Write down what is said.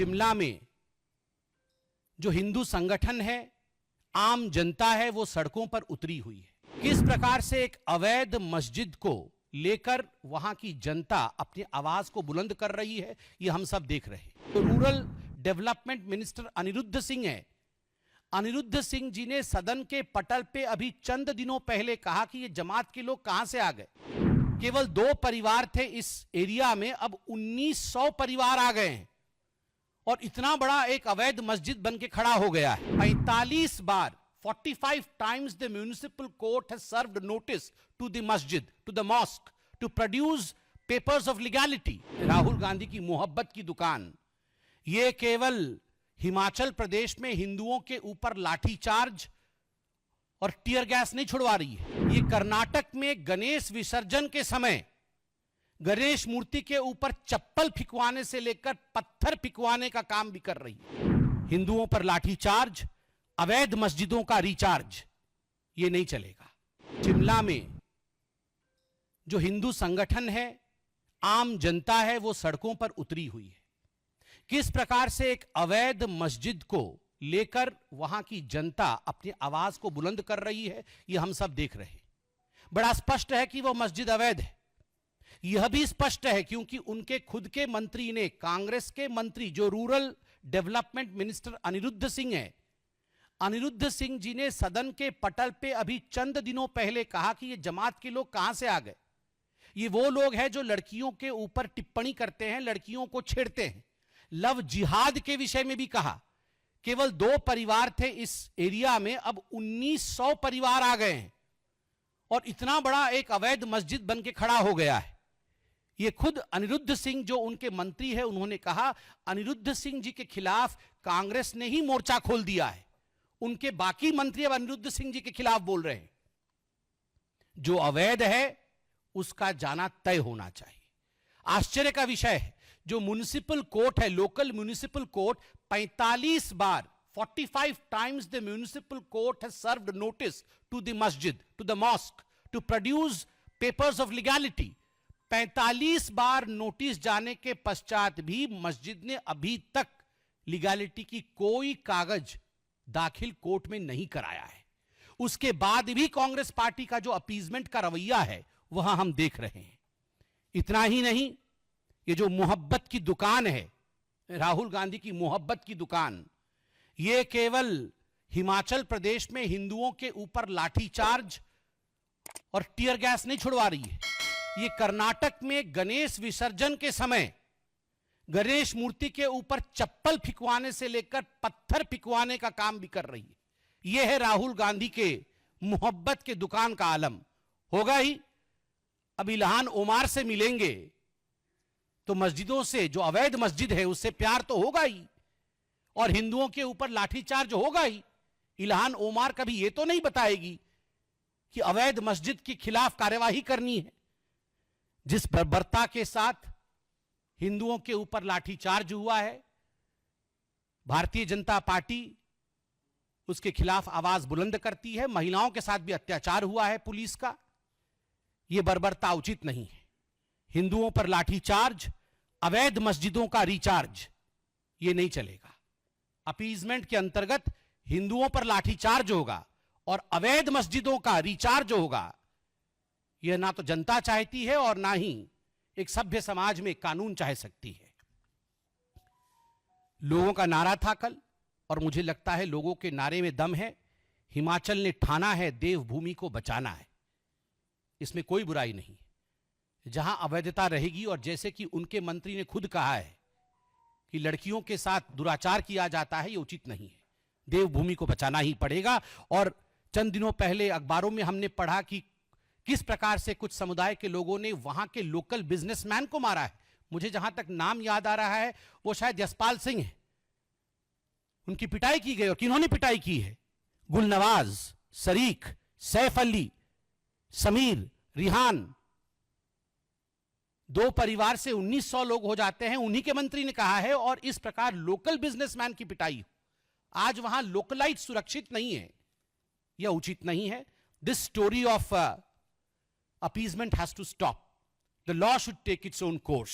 शिमला में जो हिंदू संगठन है, आम जनता है, वो सड़कों पर उतरी हुई है। किस प्रकार से एक अवैध मस्जिद को लेकर वहां की जनता अपनी आवाज को बुलंद कर रही है, ये हम सब देख रहे हैं। तो rural development minister Anirudh Singh है। अनिरुद्ध सिंह जी ने सदन के पटल पे अभी चंद दिनों पहले कहा कि ये जमात के लोग कहां से आ गए। केवल 2 परिवार थे इस एरिया में, अब 1900 परिवार आ गए हैं और इतना बड़ा एक अवैध मस्जिद बन के खड़ा हो गया है। 45 बार 45 times the municipal court has served notice to the masjid, to the mosque, to produce papers of legality. Rahul Gandhi की मोहब्बत की दुकान, ये केवल हिमाचल प्रदेश में हिंदुओं के ऊपर लाठीचार्ज और टीयर गैस नहीं छुड़वा रही है, ये कर्नाटक में गणेश विसर्जन के समय गणेश मूर्ति के ऊपर चप्पल फिकवाने से लेकर पत्थर फिकवाने का काम भी कर रही है। हिंदुओं पर लाठीचार्ज, अवैध मस्जिदों का रिचार्ज, ये नहीं चलेगा। शिमला में जो हिंदू संगठन है, आम जनता है, वो सड़कों पर उतरी हुई है। किस प्रकार से एक अवैध मस्जिद को लेकर वहां की जनता अपनी आवाज को बुलंद कर रही है, ये हम सब देख रहे हैं। बड़ा स्पष्ट है कि वो मस्जिद अवैध है। यह भी स्पष्ट है क्योंकि उनके खुद के मंत्री ने, कांग्रेस के मंत्री जो rural development minister Anirudh Singh है, अनिरुद्ध सिंह जी ने सदन के पटल पे अभी चंद दिनों पहले कहा कि ये जमात के लोग कहां से आ गए। ये वो लोग हैं जो लड़कियों के ऊपर टिप्पणी करते हैं, लड़कियों को छेड़ते हैं। लव जिहाद के विषय में भी कहा। केवल 2 परिवार थे इस एरिया में, अब 1900 परिवार आ गए हैं और इतना बड़ा एक अवैध मस्जिद बन के खड़ा हो गया है। ये खुद अनिरुद्ध सिंह जो उनके मंत्री है, उन्होंने कहा। अनिरुद्ध सिंह जी के खिलाफ कांग्रेस ने ही मोर्चा खोल दिया है। उनके बाकी मंत्री अब अनिरुद्ध सिंह जी के खिलाफ बोल रहे हैं। जो अवैध है उसका जाना तय होना चाहिए। आश्चर्य का विषय है, जो म्युनिसिपल कोर्ट है, local municipal court, 45 bar 45 times the municipal court has served notice to the masjid, to the mosque, to produce papers of legality. 45 bar notice जाने के पश्चात भी मस्जिद ने अभी तक लीगैलिटी की कोई कागज दाखिल कोर्ट में नहीं कराया है। उसके बाद भी कांग्रेस पार्टी का जो अपीजमेंट का रवैया है, वह हम देख रहे हैं। इतना ही नहीं, ये जो मोहब्बत की दुकान है, राहुल गांधी की मोहब्बत की दुकान, ये केवल हिमाचल प्रदेश में हिंदुओं के ऊपर लाठीचार्ज और टीयर गैस नहीं छुड़वा रही है, ये कर्नाटक में गणेश विसर्जन के समय गणेश मूर्ति के ऊपर चप्पल फिकवाने से लेकर पत्थर फिकवाने का काम भी कर रही है। यह है राहुल गांधी के मोहब्बत के दुकान का आलम। होगा ही। अब इल्हान ओमार से मिलेंगे तो मस्जिदों से, जो अवैध मस्जिद है, उससे प्यार तो होगा ही और हिंदुओं के ऊपर लाठीचार्ज होगा ही। इल्हान ओमार कभी यह तो नहीं बताएगी कि अवैध मस्जिद के खिलाफ कार्यवाही करनी है। जिस बर्बरता के साथ हिंदुओं के ऊपर लाठीचार्ज हुआ है, भारतीय जनता पार्टी उसके खिलाफ आवाज बुलंद करती है। महिलाओं के साथ भी अत्याचार हुआ है पुलिस का। यह बर्बरता उचित नहीं है। हिंदुओं पर लाठीचार्ज, अवैध मस्जिदों का रिचार्ज, यह नहीं चलेगा। अपीजमेंट के अंतर्गत हिंदुओं पर लाठीचार्ज होगा और अवैध मस्जिदों का रिचार्ज होगा। यह ना तो जनता चाहती है और ना ही एक सभ्य समाज में कानून चाह सकती है। लोगों का नारा था कल, और मुझे लगता है लोगों के नारे में दम है। हिमाचल ने ठाना है देवभूमि को बचाना है। इसमें कोई बुराई नहीं। जहां अवैधता रहेगी, और जैसे कि उनके मंत्री ने खुद कहा है कि लड़कियों के साथ दुराचार किया जाता है, यह उचित नहीं है। देवभूमि को बचाना ही पड़ेगा। और चंद दिनों पहले अखबारों में हमने पढ़ा कि किस प्रकार से कुछ समुदाय के लोगों ने वहां के लोकल बिजनेसमैन को मारा है। मुझे जहां तक नाम याद आ रहा है, वो शायद यशपाल सिंह है। उनकी पिटाई की गई, और किन्होंने पिटाई की है? गुलनवाज, शरीक, सैफ अली, समीर, रिहान, 2 परिवार से 1900 लोग हो जाते हैं, उन्हीं के मंत्री ने कहा है। और इस प्रकार लोकल बिजनेसमैन की पिटाई, आज वहां लोकलाइट सुरक्षित नहीं है, यह उचित नहीं है। This story of appeasement has to stop. The law should take its own course.